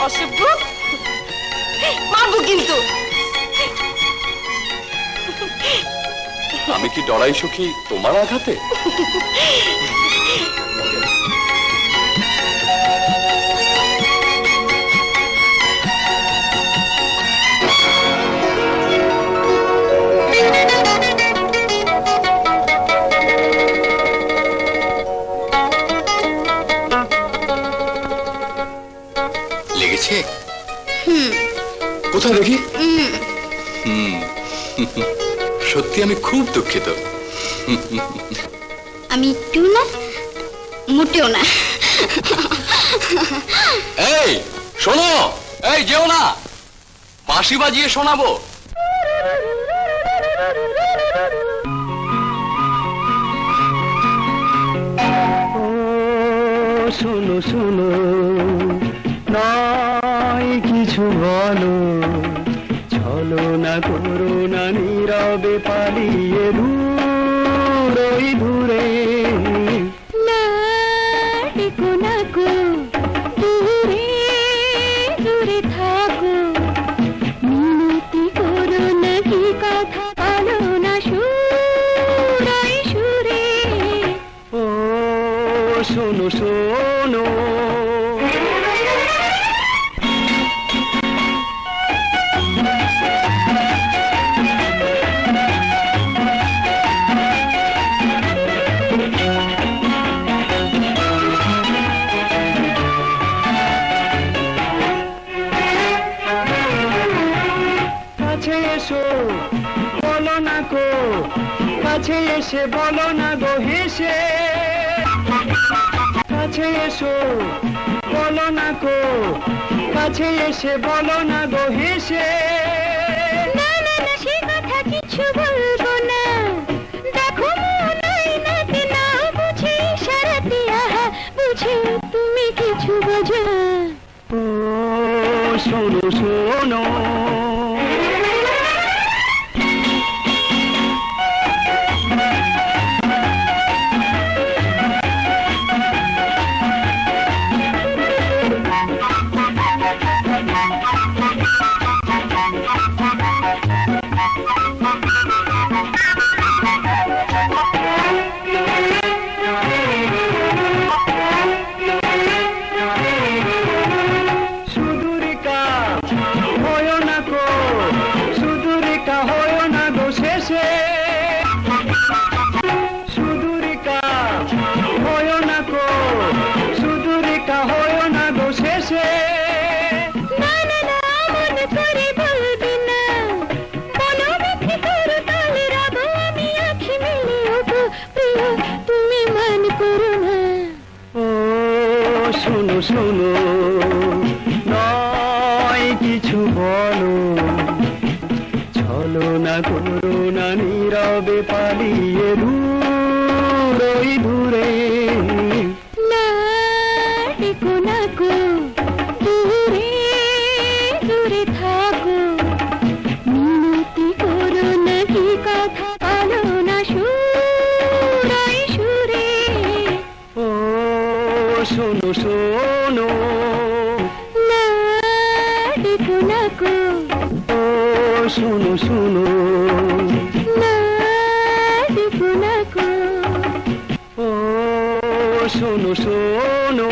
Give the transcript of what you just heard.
অসভ্য, মারবো কিন্তু। আমি কি ডরাই সখী তোমার আঘাতে? লেগেছে? কোথায় দেখি? সত্যি আমি খুব দুঃখিত। আমি একটু না, মোটেও না। এই শোনো, এই যেও না, বাঁশি বাজিয়ে শোনাবো। শোনো শোনো, নয় কিছু বলো, চলো না করো না নীরবে পালিয়ে দূরে দূরে। না ডেকো না গো, দূরে দূরে থাকো, মিনতি করো না, কি কথা বলো না সুরে সুরে। ও শোনো শোনো, কাছে এসো বলো না গো, কাছে এসে বলো না গো হেসে। কাছে এসো বলো না গো, কাছে এসে বলো না গো হেসে। না না না, সে কথা কিছু বলবো না, দেখো মনাই নাতে না বুঝে ইশারাতে, আহা বুঝে তুমি কিছু বোঝো না। ও শোনো শোনো, সুদূরিকা হয় না গো, সুদূরিকা হয় না গো শেষে। সুদূরিকা হয় না গো, সুদূরিকা হয় না গো শেষে। না না না, মন করে বলবি না, বলো মিথ্যে করো তাহলে রব আমি আঁখি মেলে। ওগো প্রিয় তুমি মান করো না। ও শোনো শোনো, নয় কিছু বলো, চলো না করো না নীরবে পালিয়ে দূরে দূরে। না ডেকো না গো, দূরে দূরে থাকো, মিনতি করো না, কি কথা বলো না সুরে সুরে। ও শোনো শোনো, না ডেকো না গো, ও শোনো শোনো, না ডেকো না গো। ও শোনো শোনো।